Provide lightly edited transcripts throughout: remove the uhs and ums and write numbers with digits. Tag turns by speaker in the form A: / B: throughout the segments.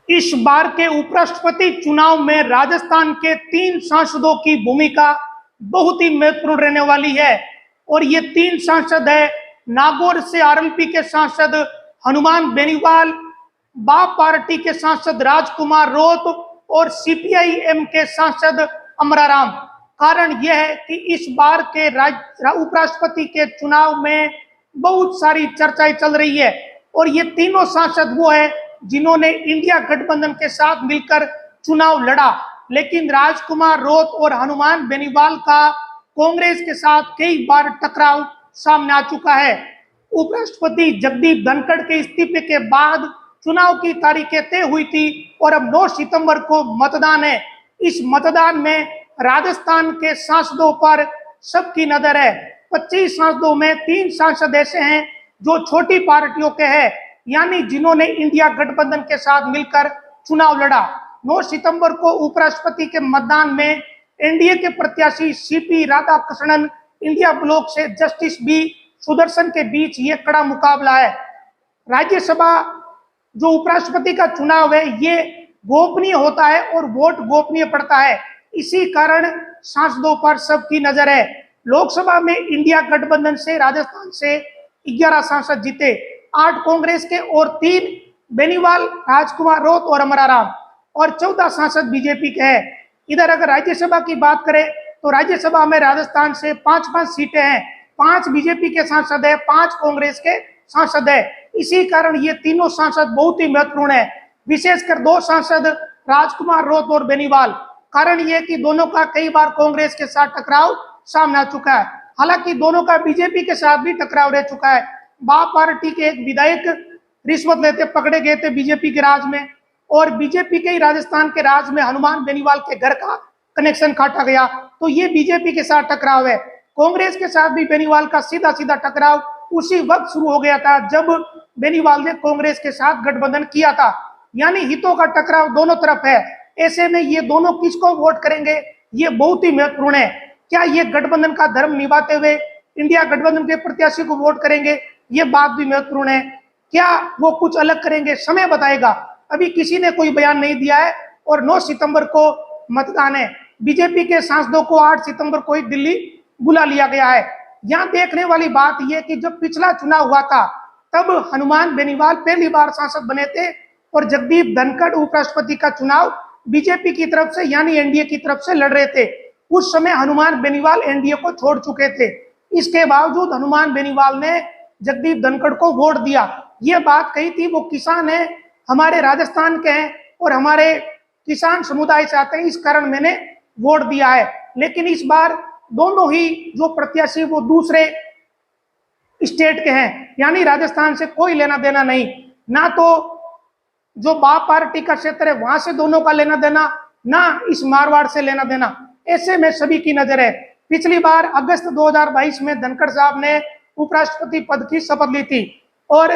A: इस बार के उपराष्ट्रपति चुनाव में राजस्थान के 3 सांसदों की भूमिका बहुत ही महत्वपूर्ण रहने वाली है। और ये 3 सांसद है नागौर से आरएलपी के सांसद हनुमान बेनीवाल, बाप पार्टी के सांसद राजकुमार रोत और सीपीआईएम के सांसद अमराराम। कारण यह है कि इस बार के उपराष्ट्रपति के चुनाव में बहुत सारी चर्चाएं चल रही है और ये तीनों सांसद वो है जिन्होंने इंडिया गठबंधन के साथ मिलकर चुनाव लड़ा। लेकिन राजकुमार रोत और हनुमान बेनीवाल का कांग्रेस के साथ कई बार टकराव सामने आ चुका है। उपराष्ट्रपति जगदीप धनखड़ के इस्तीफे के बाद चुनाव की तारीखें तय हुई थी और अब 9 सितंबर को मतदान है। इस मतदान में राजस्थान के सांसदों पर सबकी नजर है। 25 सांसदों में 3 सांसद ऐसे हैं जो छोटी पार्टियों के हैं, यानी जिन्होंने इंडिया गठबंधन के साथ मिलकर चुनाव लड़ा। 9 सितंबर को उपराष्ट्रपति के मतदान में एनडीए के प्रत्याशी सीपी राधाकृष्णन इंडिया ब्लॉक से जस्टिस बी सुदर्शन के बीच ये कड़ा मुकाबला है। राज्यसभा जो उपराष्ट्रपति का चुनाव है ये गोपनीय होता है और वोट गोपनीय पड़ता है, इसी कारण सांसदों पर सबकी नजर है। लोकसभा में इंडिया गठबंधन से राजस्थान से 11 सांसद जीते, 8 कांग्रेस के और 3 बेनीवाल, राजकुमार रोत और अमराराम, और 14 सांसद बीजेपी के हैं। इधर अगर राज्यसभा की बात करें तो राज्यसभा में राजस्थान से 5-5 सीटें हैं, 5 बीजेपी के सांसद है, 5 कांग्रेस के सांसद है। इसी कारण ये तीनों सांसद बहुत ही महत्वपूर्ण है, विशेषकर 2 सांसद राजकुमार रोत और बेनीवाल। कारण ये कि दोनों का कई बार कांग्रेस के साथ टकराव सामने आ चुका है, हालांकि दोनों का बीजेपी के साथ भी टकराव रह चुका है। बाप पार्टी के एक विधायक रिश्वत लेते पकड़े गए थे बीजेपी के राज में, और बीजेपी के ही राजस्थान के राज में हनुमान बेनीवाल के घर का कनेक्शन काटा गया, तो ये बीजेपी के साथ टकराव है। कांग्रेस के साथ भी बेनीवाल का सीधा सीधा टकराव उसी वक्त शुरू हो गया था जब बेनीवाल ने कांग्रेस के साथ गठबंधन किया था, यानी हितों का टकराव दोनों तरफ है। ऐसे में ये दोनों किसको वोट करेंगे ये बहुत ही महत्वपूर्ण है। क्या ये गठबंधन का धर्म निभाते हुए इंडिया गठबंधन के प्रत्याशी को वोट करेंगे, ये बात भी महत्वपूर्ण है। क्या वो कुछ अलग करेंगे, समय बताएगा। अभी किसी ने कोई बयान नहीं दिया है और 9 सितंबर को मतदान है। बीजेपी के सांसदों को 8 सितंबर को ही दिल्ली बुला लिया गया है। यहाँ देखने वाली बात यह कि जब पिछला चुनाव हुआ था तब हनुमान बेनीवाल पहली बार सांसद बने थे और जगदीप धनखड़ उपराष्ट्रपति का चुनाव बीजेपी की तरफ से यानी एनडीए की तरफ से लड़ रहे थे। उस समय हनुमान बेनीवाल एनडीए को छोड़ चुके थे, इसके बावजूद हनुमान बेनीवाल ने जगदीप धनखड़ को वोट दिया। ये बात कही थी वो किसान है, हमारे राजस्थान के हैं और हमारे किसान समुदाय से आते हैं, इस कारण मैंने वोट दिया है। लेकिन इस बार दोनों ही जो प्रत्याशी वो दूसरे स्टेट के हैं, यानी राजस्थान से कोई लेना देना नहीं, ना तो जो बाप पार्टी का क्षेत्र है वहां से दोनों का लेना देना, ना इस मारवाड़ से लेना देना। ऐसे में सभी की नजर है। पिछली बार अगस्त 2022 में धनखड़ साहब ने उपराष्ट्रपति पद की शपथ ली थी और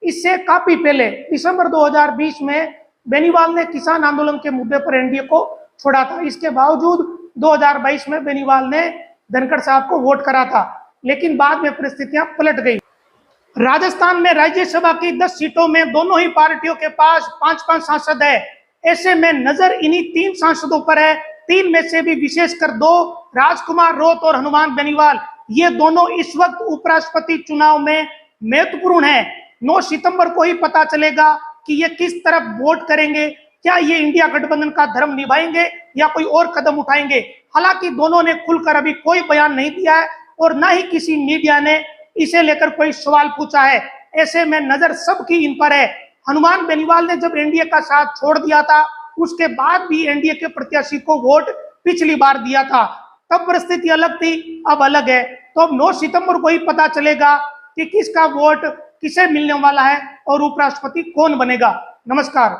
A: इससे काफी पहले दिसंबर 2020 में बेनीवाल ने किसान आंदोलन के मुद्दे पर एनडीए को छोड़ा था। इसके बावजूद 2022 में बेनीवाल ने धनखड़ साहब को वोट करा था, लेकिन बाद में परिस्थितियां पलट गई। राजस्थान में राज्यसभा की 10 सीटों में दोनों ही पार्टियों के पास 5-5 सांसद है। ऐसे में नजर इन्हीं 3 सांसदों पर है। 3 में से भी विशेषकर 2 राजकुमार रोत और हनुमान बेनीवाल, ये दोनों इस वक्त उपराष्ट्रपति चुनाव में महत्वपूर्ण है। 9 सितंबर को ही पता चलेगा कि ये किस तरफ वोट करेंगे, क्या ये इंडिया गठबंधन का धर्म निभाएंगे या कोई और कदम उठाएंगे। हालांकि दोनों ने खुलकर अभी कोई बयान नहीं दिया है और ना ही किसी मीडिया ने इसे लेकर कोई सवाल पूछा है। ऐसे में नजर सबकी इन पर है। हनुमान बेनीवाल ने जब एनडीए का साथ छोड़ दिया था उसके बाद भी एनडीए के प्रत्याशी को वोट पिछली बार दिया था, तब परिस्थिति अलग थी, अब अलग है। तो अब 9 सितंबर को ही पता चलेगा कि किसका वोट किसे मिलने वाला है और उपराष्ट्रपति कौन बनेगा। नमस्कार।